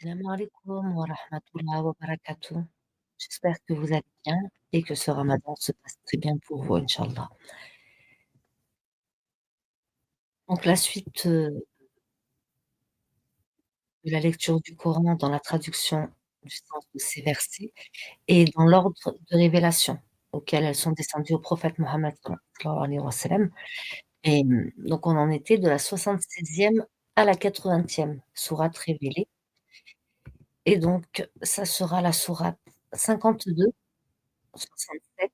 Salam alaikum wa rahmatullah wa barakatuh. J'espère que vous allez bien et que ce ramadan se passe très bien pour vous, Inch'Allah. Donc la suite, de la lecture du Coran dans la traduction du sens de ces versets et dans l'ordre de révélation auquel elles sont descendues au prophète Mohammed sallallahu alayhi wa sallam et donc on en était de la 76e à la 80e sourate révélée et donc ça sera la sourate 52, 67,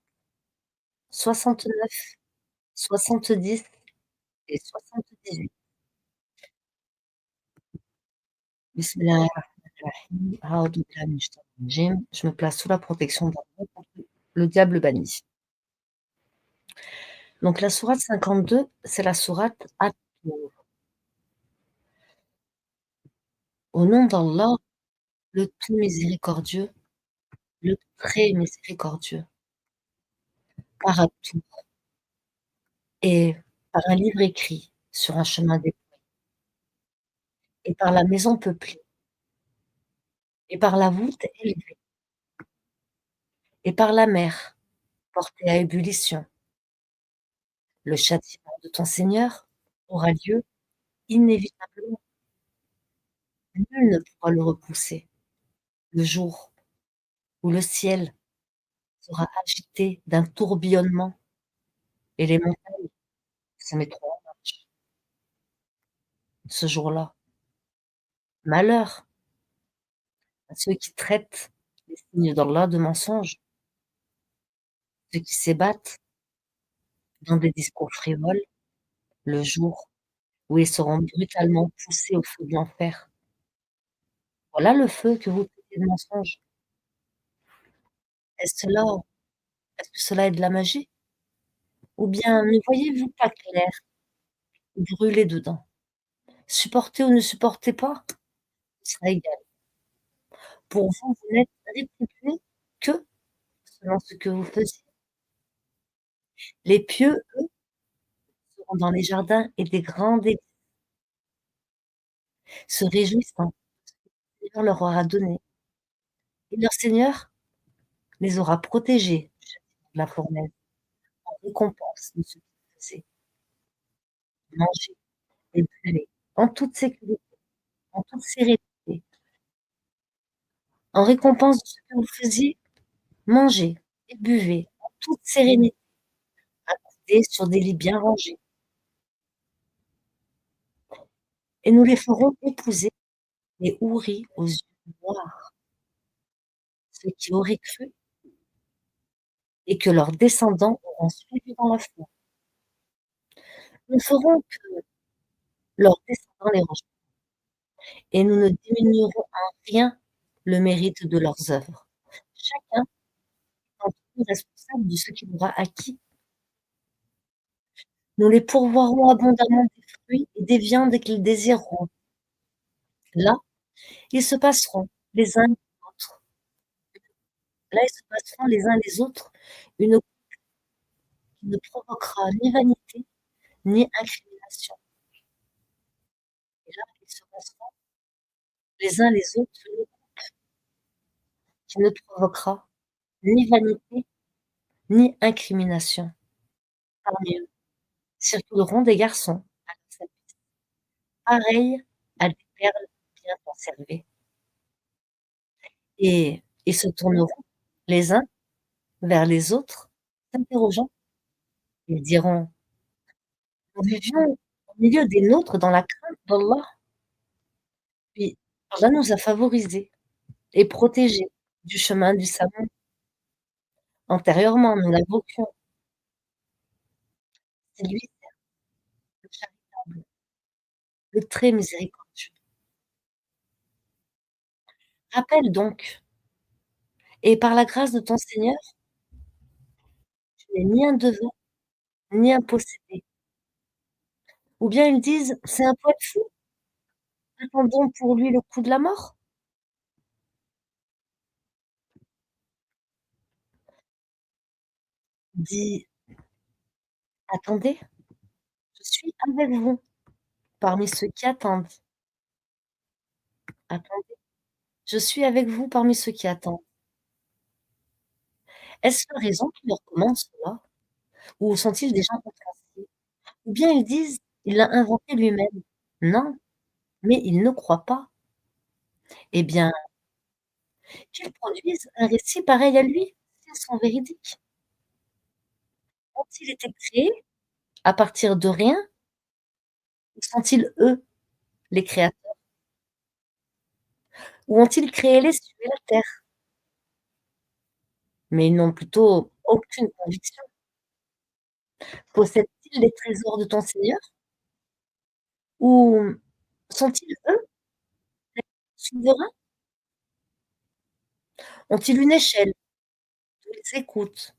69, 70 et 78. Bismillahirrahmanirrahim. Aoudou billahi minash shaitanir rajim. Je me place sous la protection d'Allah contre le diable banni. Donc la sourate 52, c'est la sourate At-Tour. Au nom d'Allah, le tout miséricordieux, le très miséricordieux, par At-Tour et par un livre écrit sur un chemin déployé et par la maison peuplée et par la voûte élevée et par la mer portée à ébullition. Le châtiment de ton Seigneur aura lieu inévitablement. Nul ne pourra le repousser. Le jour où le ciel sera agité d'un tourbillonnement et les montagnes se mettront en marche. Ce jour-là, malheur à ceux qui traitent les signes d'Allah de mensonges, ceux qui s'ébattent dans des discours frivoles, le jour où ils seront brutalement poussés au feu de l'enfer. Voilà le feu que vous traitez de mensonge. Est-ce cela est-ce que cela est de la magie? Ou bien ne voyez-vous pas clair? Brûlez dedans. Supportez ou ne supportez pas, ce sera égal. Pour vous, vous n'êtes rétribués que selon ce que vous faisiez. Les pieux, eux, seront dans les jardins et des grands délices, se réjouissant que le Seigneur leur aura donné. Et leur Seigneur les aura protégés du châtiment de la fournaise en récompense de ce qu'ils faisaient. Mangez et buvez en toute sécurité, en toute sérénité. En récompense de ce que vous faisiez, mangez et buvez en toute sérénité, accoudés sur des lits bien rangés. Et nous les ferons épouser les houris aux yeux noirs, ceux qui auraient cru et que leurs descendants auront suivi dans la foi. Nous ferons que leurs descendants les rejoignent et nous ne diminuerons en rien le mérite de leurs œuvres. Chacun étant tenu responsable de ce qu'il aura acquis. Nous les pourvoirons abondamment des fruits et des viandes qu'ils désireront. Là, ils se passeront les uns les autres. Là, ils se passeront les uns les autres une eau qui ne provoquera ni vanité ni incrimination. Et là, ils se passeront les uns les autres une eau qui ne provoquera ni vanité ni incrimination. Parmi eux circuleront des garçons à leur service, pareils à des perles bien conservées. Et ils se tourneront les uns vers les autres, s'interrogeant. Ils diront: «Nous vivions au milieu des nôtres dans la crainte d'Allah, puis Allah nous a favorisés et protégés du chemin du salut. Antérieurement, nous l'invoquions. C'est lui, le charitable, le très miséricordieux. Rappelle donc, et par la grâce de ton Seigneur, tu n'es ni un devin, ni un possédé.» Ou bien ils disent: «C'est un poète fou, attendons pour lui le coup de la mort.» Dis: «Attendez, je suis avec vous, parmi ceux qui attendent. Attendez.» Je suis avec vous parmi ceux qui attendent. Est-ce leur raison qui leur commande cela? Ou sont-ils des gens compréhensifs? Ou bien ils disent: «Il l'a inventé lui-même». Non, mais ils ne croient pas. Eh bien, qu'ils produisent un récit pareil à lui, s'ils sont véridiques. Ont-ils été créés à partir de rien ou sont-ils eux les créateurs? Ou ont-ils créé les cieux et la terre? Mais ils n'ont plutôt aucune conviction. Possèdent-ils les trésors de ton Seigneur? Ou sont-ils eux souverains? Ont-ils une échelle où ils écoutent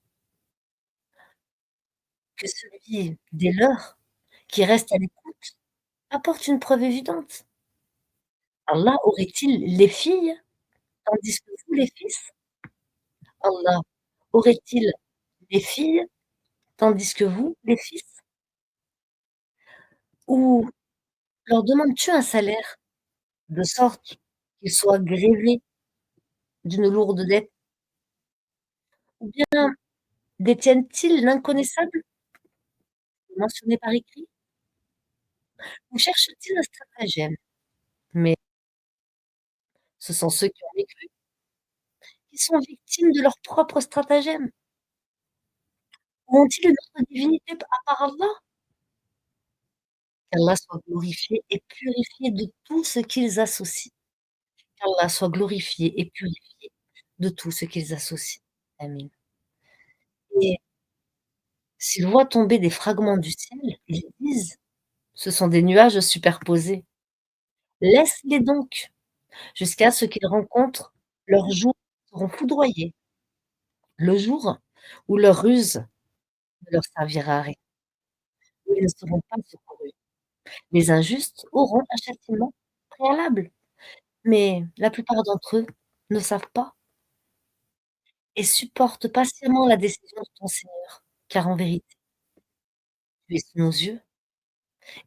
que celui des leurs qui reste à l'écoute apporte une preuve évidente? Allah aurait-il les filles tandis que vous les fils? Allah aurait-il les filles tandis que vous les fils? Ou leur demandes-tu un salaire de sorte qu'ils soient grévés d'une lourde dette? Ou bien détiennent-ils l'inconnaissable mentionné par écrit? Ou cherchent-ils un stratagème? Mais ce sont ceux qui ont mécru qui sont victimes de leur propre stratagème. Ou ont-ils une autre divinité à part Allah? Qu'Allah soit glorifié et purifié de tout ce qu'ils associent. Qu'Allah soit glorifié et purifié de tout ce qu'ils associent. Amin. Et s'ils voient tomber des fragments du ciel, ils disent: «Ce sont des nuages superposés». Laisse-les donc jusqu'à ce qu'ils rencontrent leur jour seront foudroyés, le jour où leur ruse ne leur servira à rien, où ils ne seront pas secourus. Les injustes auront un châtiment préalable, mais la plupart d'entre eux ne savent pas et supportent patiemment la décision de ton Seigneur, car en vérité, tu es sous nos yeux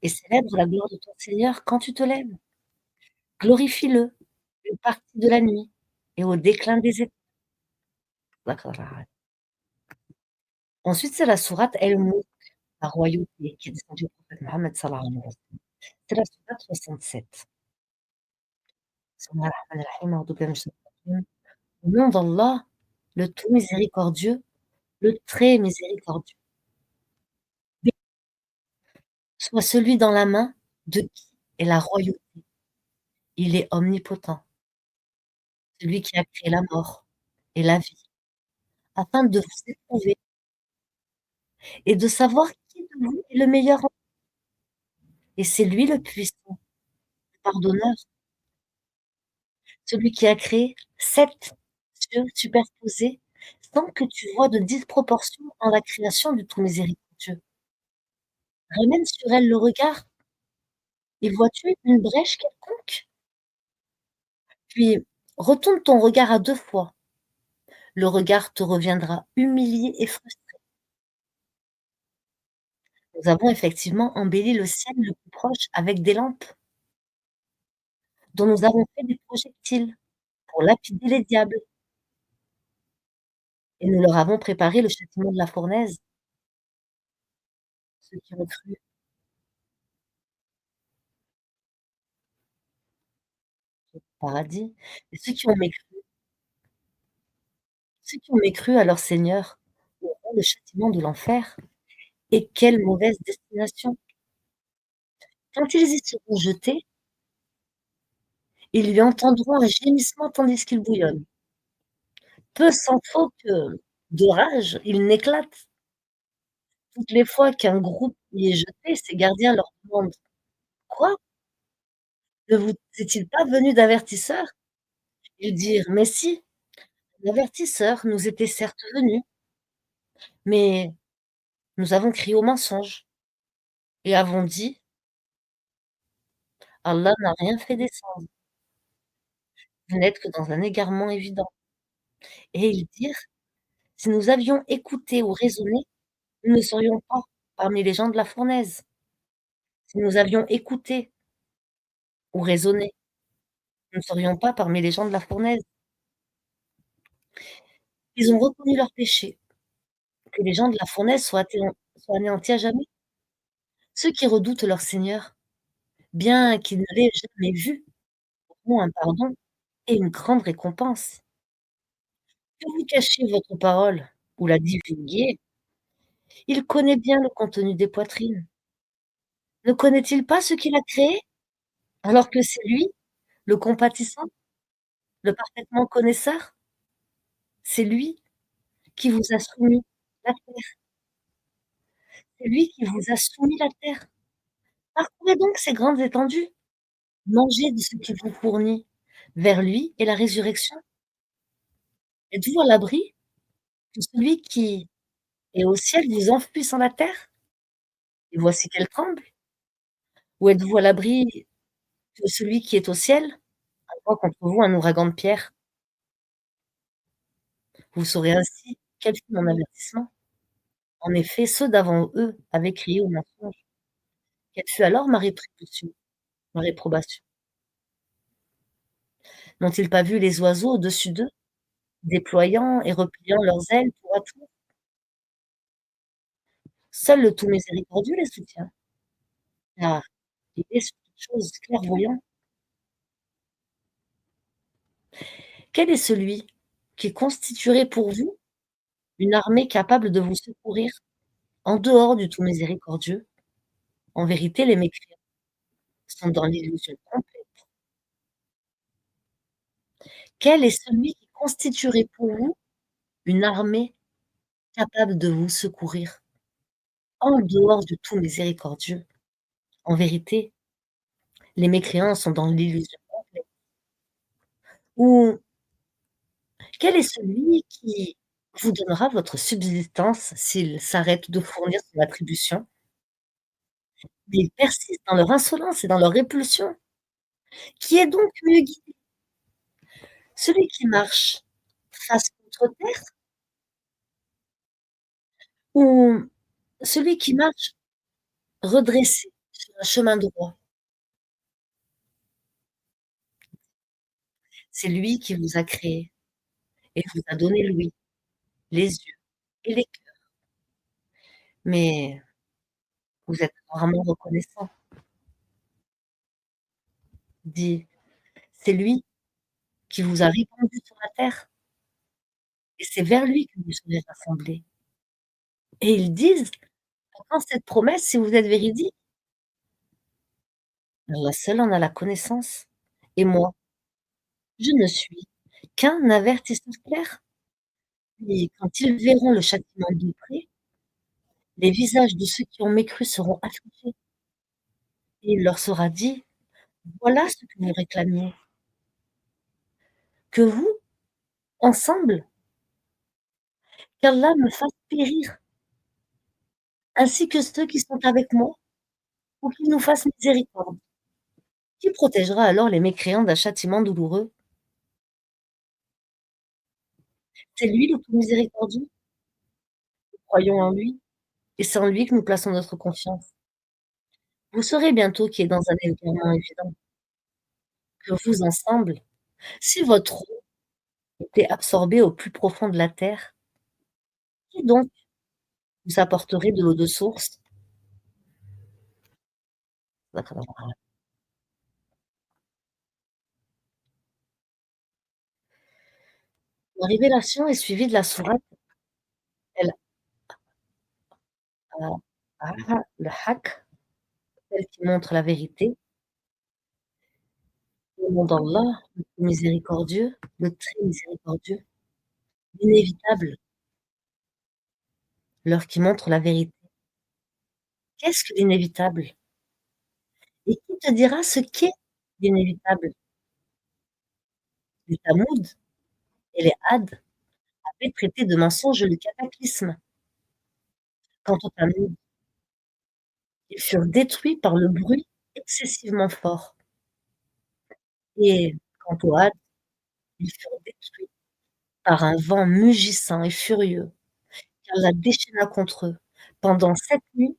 et célèbre la gloire de ton Seigneur quand tu te lèves. Glorifie-le, une partie de la nuit et au déclin des étoiles. Ensuite, c'est la sourate El-Mulk, la royauté, qui est descendue au prophète Mohammed sallallahu alayhi wa sallam. C'est la sourate 67. Bismillah ar-Rahman ar-Rahim, a'oudhu billahi minash shaitanir rajim. Au nom d'Allah, le tout miséricordieux, le très miséricordieux. Béni soit celui dans la main de qui est la royauté. Il est omnipotent, celui qui a créé la mort et la vie, afin de vous éprouver et de savoir qui de vous est le meilleur en et c'est lui le puissant, le pardonneur, celui qui a créé 7 cieux superposés sans que tu vois de disproportion en la création du tout miséricordieux. Ramène sur elle le regard et vois-tu une brèche quelconque? Puis retourne ton regard à 2 fois. Le regard te reviendra humilié et frustré. Nous avons effectivement embelli le ciel le plus proche avec des lampes, dont nous avons fait des projectiles pour lapider les diables, et nous leur avons préparé le châtiment de la fournaise, ceux qui ont cru au paradis, et ceux qui ont mécru à leur Seigneur auront le châtiment de l'enfer. Et quelle mauvaise destination! Quand ils y seront jetés, ils lui entendront un gémissement tandis qu'il bouillonne. Peu s'en faut que, de rage, il n'éclate. Toutes les fois qu'un groupe y est jeté, ses gardiens leur demandent: «Quoi? Ne vous est-il pas venu d'avertisseur?» Ils dirent: «Mais si, l'avertisseur nous était certes venu, mais nous avons crié au mensonge et avons dit: Allah n'a rien fait descendre. Vous n'êtes que dans un égarement évident.» Et ils dirent: «Si nous avions écouté ou raisonné, nous ne serions pas parmi les gens de la fournaise. Si nous avions écouté ou raisonné, nous ne serions pas parmi les gens de la fournaise. Ils ont reconnu leur péché, que les gens de la fournaise soient anéantis à jamais. Ceux qui redoutent leur Seigneur, bien qu'ils ne l'aient jamais vu, auront un pardon et une grande récompense. Que vous cachiez votre parole ou la divulguiez, il connaît bien le contenu des poitrines. Ne connaît-il pas ce qu'il a créé, alors que c'est lui, le compatissant, le parfaitement connaisseur? C'est lui qui vous a soumis la terre, c'est lui qui vous a soumis la terre. Parcourez donc ces grandes étendues, mangez de ce qu'il vous fournit. Vers lui est la résurrection. Êtes-vous à l'abri que celui qui est au ciel vous enfouisse en la terre? Et voici qu'elle tremble. Ou êtes-vous à l'abri que celui qui est au ciel envoie contre vous un ouragan de pierres? Vous saurez ainsi quel fut mon avertissement. En effet, ceux d'avant eux avaient crié au mensonge. Quelle fut alors ma rétribution, ma réprobation? N'ont-ils pas vu les oiseaux au-dessus d'eux, déployant et repliant leurs ailes tour à tour? Seul le tout miséricordieux les soutient, car il est sur toute chose clairvoyant. Quel est celui qui constituerait pour vous une armée capable de vous secourir en dehors du tout miséricordieux? En vérité, les mécréants sont dans l'illusion complète. Quel est celui qui constituerait pour vous une armée capable de vous secourir en dehors du tout miséricordieux? En vérité, les mécréants sont dans l'illusion complète. Ou quel est celui qui vous donnera votre subsistance s'il s'arrête de fournir son attribution? Mais ils persistent dans leur insolence et dans leur répulsion. Qui est donc mieux guidé? Celui qui marche face contre terre ou celui qui marche redressé sur un chemin droit? C'est lui qui vous a créé et vous a donné l'ouïe, les yeux et les cœurs. Mais vous êtes rarement reconnaissant. Dit, c'est lui qui vous a répandu sur la terre et c'est vers lui que vous serez rassemblés. Et ils disent: «À quand cette promesse si vous êtes véridique?» Allah seul en a la connaissance. Et moi, je ne suis qu'un avertisseur clair. Et quand ils verront le châtiment de près, les visages de ceux qui ont mécru seront affichés et il leur sera dit: «Voilà ce que vous réclamiez, que vous, ensemble, qu'Allah me fasse périr, ainsi que ceux qui sont avec moi, ou qu'il nous fasse miséricorde. Qui protégera alors les mécréants d'un châtiment douloureux? C'est lui le plus miséricordieux, croyons en lui, et c'est en lui que nous plaçons notre confiance. Vous saurez bientôt qui est dans un égarement évident, que vous ensemble, si votre eau était absorbée au plus profond de la terre, qui donc vous apporterait de l'eau de source? La révélation est suivie de la sourate El le Haqq, celle qui montre la vérité, au nom d'Allah, le tout miséricordieux, le très miséricordieux, l'inévitable, l'heure qui montre la vérité. Qu'est-ce que l'inévitable? Et qui te dira ce qu'est l'inévitable? Les Tamoud et les Had avaient traité de mensonge le cataclysme. Quant aux Tamoud, ils furent détruits par le bruit excessivement fort et quant aux Had, ils furent détruits par un vent mugissant et furieux, qu'Allah déchaîna contre eux pendant 7 nuits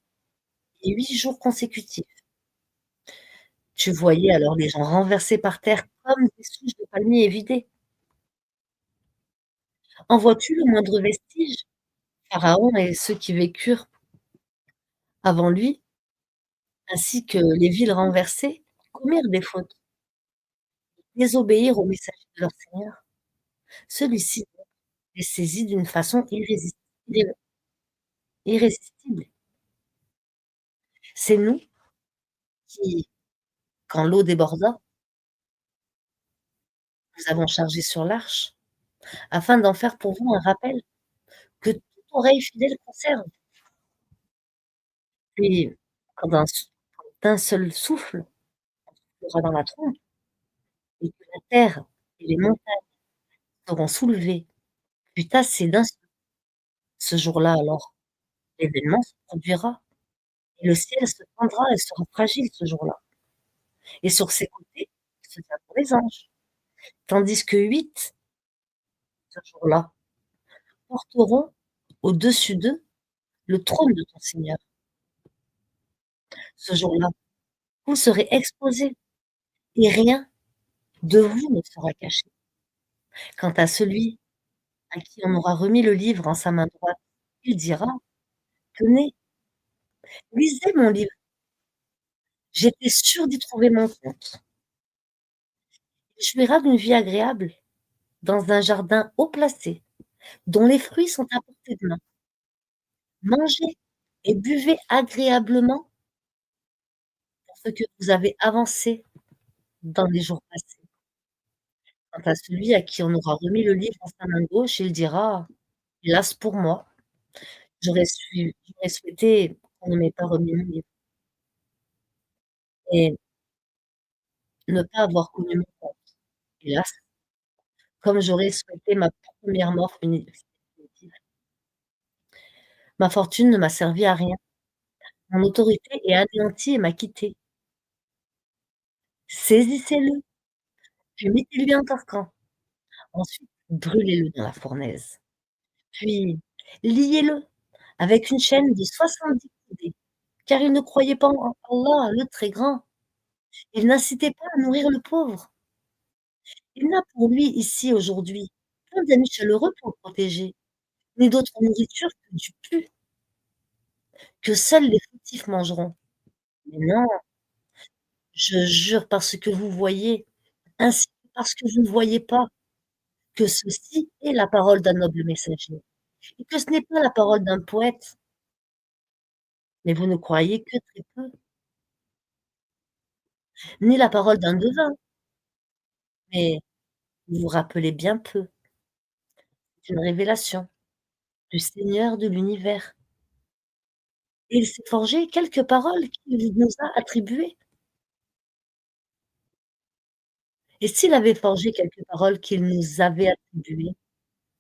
et 8 jours consécutifs. Tu voyais alors les gens renversés par terre comme des souches de palmier évidées. En vois-tu le moindre vestige? Pharaon et ceux qui vécurent avant lui, ainsi que les villes renversées, commirent des fautes, désobéirent au messager de leur Seigneur. Celui-ci les saisit d'une façon irrésistible. C'est nous qui, quand l'eau déborda, nous avons chargé sur l'arche, afin d'en faire pour vous un rappel que toute oreille fidèle conserve. Puis, quand d'un seul souffle, il y aura dans la trompe, et que la terre et les montagnes seront soulevées, puis tassées d'un seul. Ce jour-là, alors, l'événement se produira, et le ciel se fendra et sera fragile ce jour-là. Et sur ses côtés, il se tiendront les anges, tandis que 8, ce jour-là, porteront au-dessus d'eux le trône de ton Seigneur. Ce jour-là, vous serez exposés, et rien de vous ne sera caché. Quant à celui à qui on aura remis le livre en sa main droite, il dira: «Tenez, lisez mon livre, j'étais sûr d'y trouver mon compte». Il jouira d'une vie agréable dans un jardin haut placé, dont les fruits sont à portée de main. Mangez et buvez agréablement pour ce que vous avez avancé dans les jours passés. Quant à celui à qui on aura remis le livre en sa main gauche, il dira: «Hélas pour moi, j'aurais souhaité qu'on ne m'ait pas remis mon livre et ne pas avoir connu mon compte. Hélas, comme j'aurais souhaité ma première mort définitive. Ma fortune ne m'a servi à rien, mon autorité est anéantie et m'a quitté. Saisissez-le, puis mettez-lui un carcan, ensuite brûlez-le dans la fournaise, puis liez-le avec une chaîne de 70 coudées, car il ne croyait pas en Allah, le Très Grand. Il n'incitait pas à nourrir le pauvre. Il n'a pour lui ici aujourd'hui point d'amis chaleureux pour le protéger, ni d'autre nourriture que du pu, que seuls les fautifs mangeront. Mais non, je jure par ce que vous voyez, ainsi que parce que vous ne voyez pas, que ceci est la parole d'un noble messager, et que ce n'est pas la parole d'un poète, mais vous ne croyez que très peu, ni la parole d'un devin, mais vous vous rappelez bien peu d'une révélation du Seigneur de l'univers. Et il s'est forgé quelques paroles qu'il nous a attribuées. Et s'il avait forgé quelques paroles qu'il nous avait attribuées,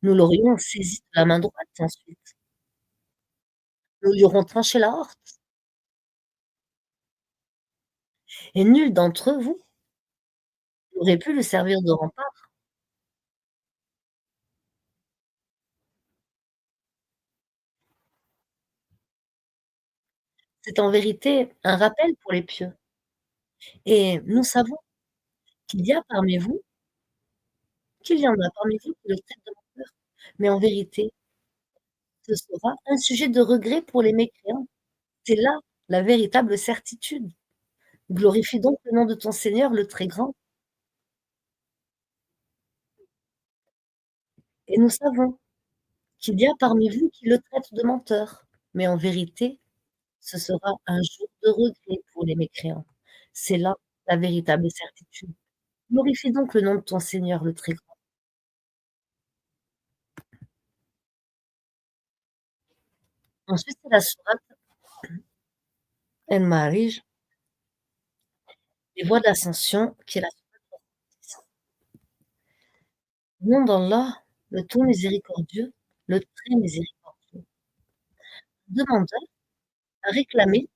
nous l'aurions saisi de la main droite ensuite. Nous lui aurions tranché la horte, et nul d'entre vous n'aurait pu le servir de rempart. C'est en vérité un rappel pour les pieux. Et nous savons qu'il y a parmi vous qu'il y en a parmi vous qui le traitent de menteur. Mais en vérité, ce sera un sujet de regret pour les mécréants. C'est là la véritable certitude. Glorifie donc le nom de ton Seigneur, le Très Grand. Et nous savons qu'il y a parmi vous qui le traitent de menteur. Mais en vérité, ce sera un jour de regret pour les mécréants. C'est là la véritable certitude. Glorifie donc le nom de ton Seigneur, le Très Grand. Ensuite, c'est la sourate El-Ma'arij, les voies d'ascension, qui est la sourate 10. Au nom d'Allah, le tout miséricordieux, le très miséricordieux. Demandeur a réclamé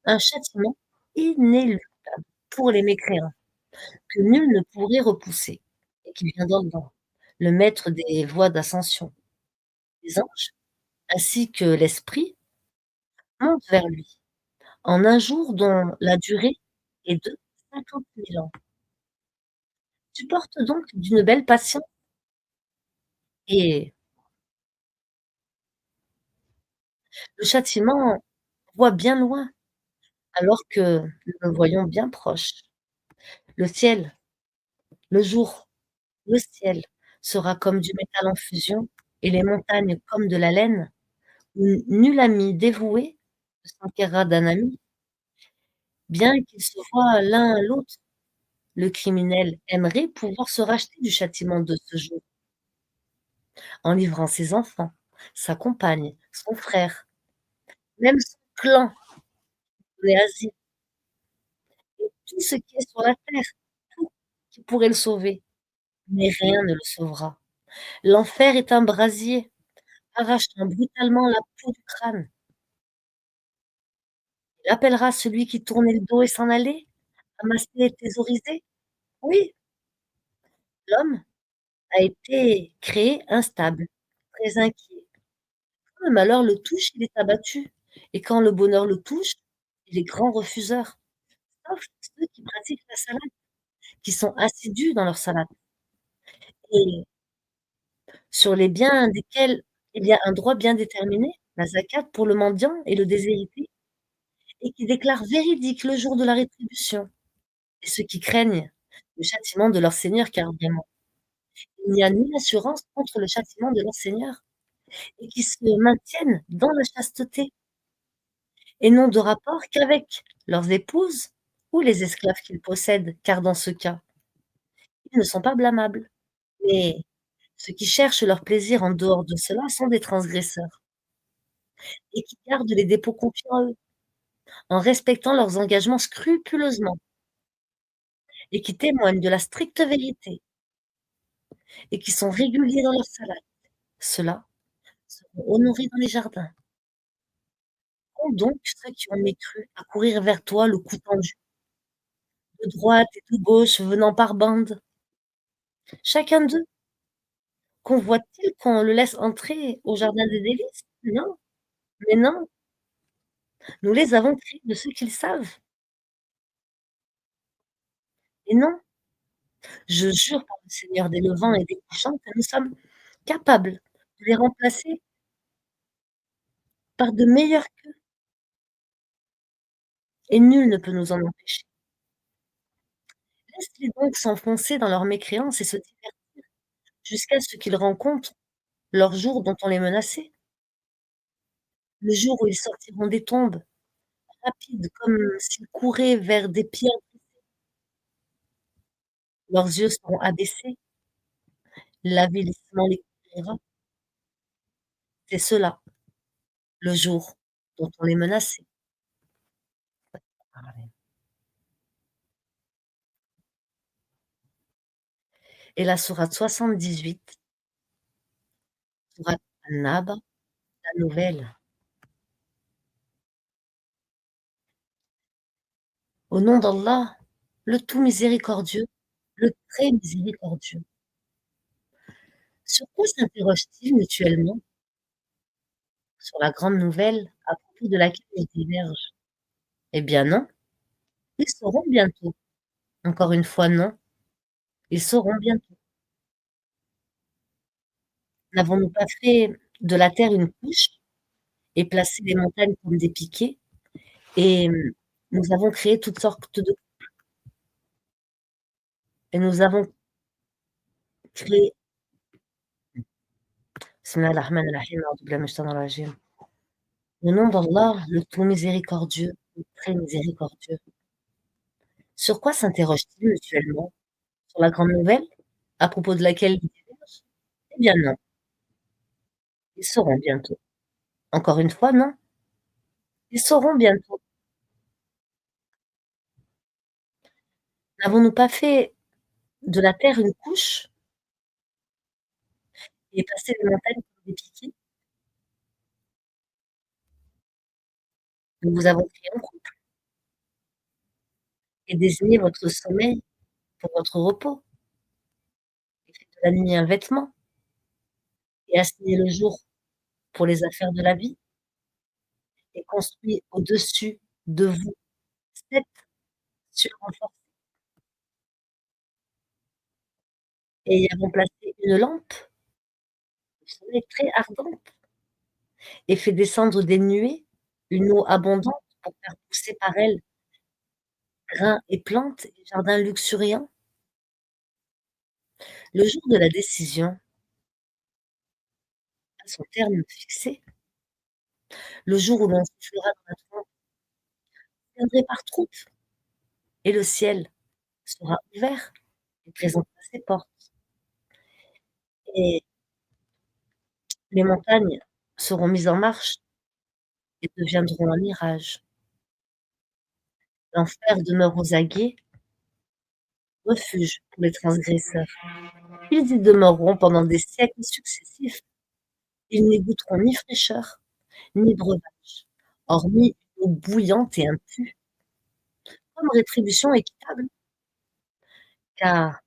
un châtiment inéluctable pour les mécréants, que nul ne pourrait repousser, et qui vient d'Allah, le maître des voies d'ascension. Les anges, ainsi que l'esprit, montent vers lui, en un jour dont la durée est de 50 000 ans. Tu portes donc d'une belle patience et le châtiment voit bien loin, alors que nous le voyons bien proche. Le ciel, le jour, le ciel sera comme du métal en fusion et les montagnes comme de la laine, où nul ami dévoué ne s'enquérera d'un ami, bien qu'ils se voient l'un l'autre. Le criminel aimerait pouvoir se racheter du châtiment de ce jour, en livrant ses enfants, sa compagne, son frère, même son clan, les asile, tout ce qui est sur la terre, tout qui pourrait le sauver, mais rien ne le sauvera. L'enfer est un brasier, arrachant brutalement la peau du crâne. Il appellera celui qui tournait le dos et s'en allait, amassé et thésaurisé. Oui, l'homme a été créé instable, très inquiet. Quand le malheur le touche, il est abattu, et quand le bonheur le touche, il est grand refuseur, sauf ceux qui pratiquent la salade, qui sont assidus dans leur salade. Et sur les biens desquels il y a un droit bien déterminé, la zakat pour le mendiant et le déshérité, et qui déclarent véridique le jour de la rétribution, et ceux qui craignent le châtiment de leur Seigneur, car vraiment, il n'y a nulle assurance contre le châtiment de leur Seigneur, et qui se maintiennent dans la chasteté, et n'ont de rapport qu'avec leurs épouses ou les esclaves qu'ils possèdent, car dans ce cas, ils ne sont pas blâmables. Mais ceux qui cherchent leur plaisir en dehors de cela sont des transgresseurs, et qui gardent les dépôts confiés en eux, en respectant leurs engagements scrupuleusement, et qui témoignent de la stricte vérité, et qui sont réguliers dans leur salade. Ceux-là seront honorés dans les jardins. Qu'ont donc ceux qui ont mécru à courir vers toi le cou tendu, de droite et de gauche venant par bandes? Chacun d'eux convoite-t-il qu'on le laisse entrer au jardin des délices? Non, mais non, nous les avons créés de ceux qu'ils savent. Et non, je jure par le Seigneur des levants et des couchants que nous sommes capables de les remplacer par de meilleurs qu'eux, et nul ne peut nous en empêcher. Laisse-les donc s'enfoncer dans leur mécréance et se divertir jusqu'à ce qu'ils rencontrent leur jour dont on les menaçait, le jour où ils sortiront des tombes, rapides comme s'ils couraient vers des pierres. Leurs yeux seront abaissés, l'avilissement les couvrira. C'est cela, le jour dont on les menaçait. Et la sourate 78, sourate An-Naba, la nouvelle. Au nom d'Allah, le tout miséricordieux, le très miséricordieux. Sur quoi s'interrogent-ils mutuellement? Sur la grande nouvelle à propos de laquelle ils divergent? Eh bien non, ils sauront bientôt. Encore une fois non, ils sauront bientôt. N'avons-nous pas fait de la terre une couche et placé les montagnes comme des piquets? Et nous avons créé toutes sortes de et nous avons créé Bismillah ar-Rahman ar-Rahim, A'oudou billahi minash shaitanir rajim. Au nom d'Allah, le tout miséricordieux, le très miséricordieux. Sur quoi s'interrogent-ils mutuellement? Sur la grande nouvelle, à propos de laquelle ils divergent? Eh bien non, ils sauront bientôt. Encore une fois, non, ils sauront bientôt. N'avons-nous pas fait de la terre une couche et passé les montagnes comme des piquets? Nous vous avons créé en couple et désigné votre sommeil pour votre repos, et fait de la nuit un vêtement, et assigné le jour pour les affaires de la vie, et construit au-dessus de vous 7 surenforcés. et y avons placé une lampe du soleil très ardente et fait descendre des nuées une eau abondante pour faire pousser par elle grains et plantes et jardins luxuriants. Le jour de la décision, à son terme fixé, le jour où l'on soufflera dans la trompe, vous viendrez par troupes et le ciel sera ouvert et présentera ses portes et les montagnes seront mises en marche et deviendront un mirage. L'enfer demeure aux aguets, refuge pour les transgresseurs. Ils y demeureront pendant des siècles successifs. Ils n'y goûteront ni fraîcheur, ni breuvage, hormis une eau bouillante et impure, comme rétribution équitable, car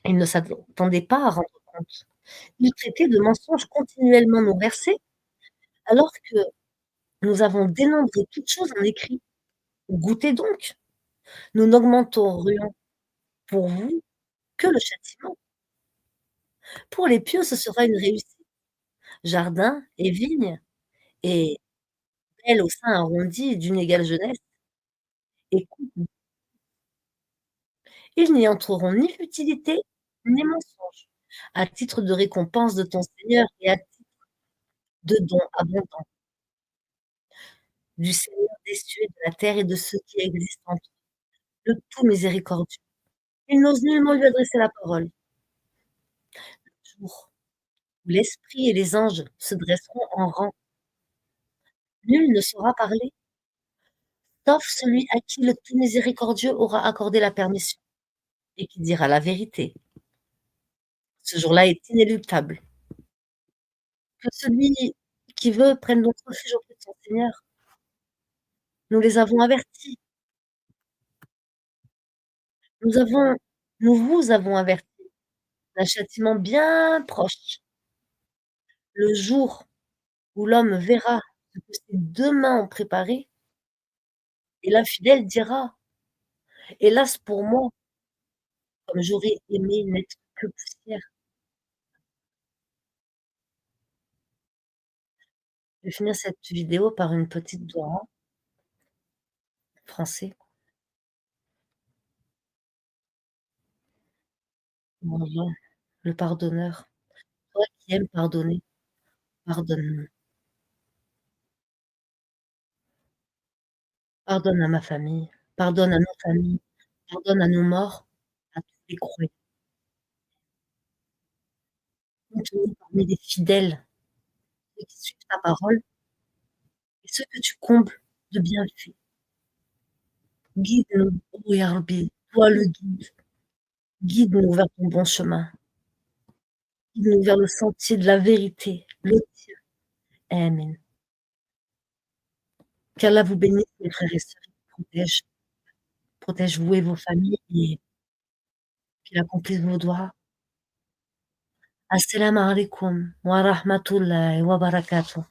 ils ne s'attendaient pas à rendre compte. Ils traitaient de mensonges continuellement nous verser, alors que nous avons dénombré toutes choses en écrit. Goûtez donc, nous n'augmenterions pour vous que le châtiment. Pour les pieux, ce sera une réussite. Jardins et vignes, et belles au sein arrondi d'une égale jeunesse, écoute, ils n'y entreront ni futilité, ni mensonge, à titre de récompense de ton Seigneur et à titre de don abondant du Seigneur des cieux et de la terre et de ceux qui existent en toi, le tout miséricordieux. Il n'ose nullement lui adresser la parole. Jour où l'Esprit et les anges se dresseront en rang, nul ne saura parler, sauf celui à qui le tout miséricordieux aura accordé la permission et qui dira la vérité. Ce jour-là est inéluctable. Que celui qui veut prenne donc refuge auprès de son Seigneur. Nous les avons avertis, nous avons nous vous avons avertis d'un châtiment bien proche, le jour où l'homme verra ce que ses 2 mains ont préparé et l'infidèle dira: «Hélas pour moi, comme j'aurais aimé n'être que poussière». Je vais finir cette vidéo par une petite doua français. Mon Allah, le pardonneur, toi qui aimes pardonner, pardonne-nous. Pardonne à ma famille, pardonne à nos familles, pardonne à nos morts, à tous les croyants. Compte-nous parmi les fidèles, ceux qui suivent ta parole et ceux que tu combles de bienfaits. Guide-nous, ô Ya Rabbi, toi le guide, guide-nous vers ton bon chemin, guide-nous vers le sentier de la vérité, le tien. Amen. Qu'Allah vous bénisse, mes frères et sœurs, protège vous et vos familles et qu'il accomplisse vos doigts. Assalamu alaikum wa rahmatullahi wa barakatuh.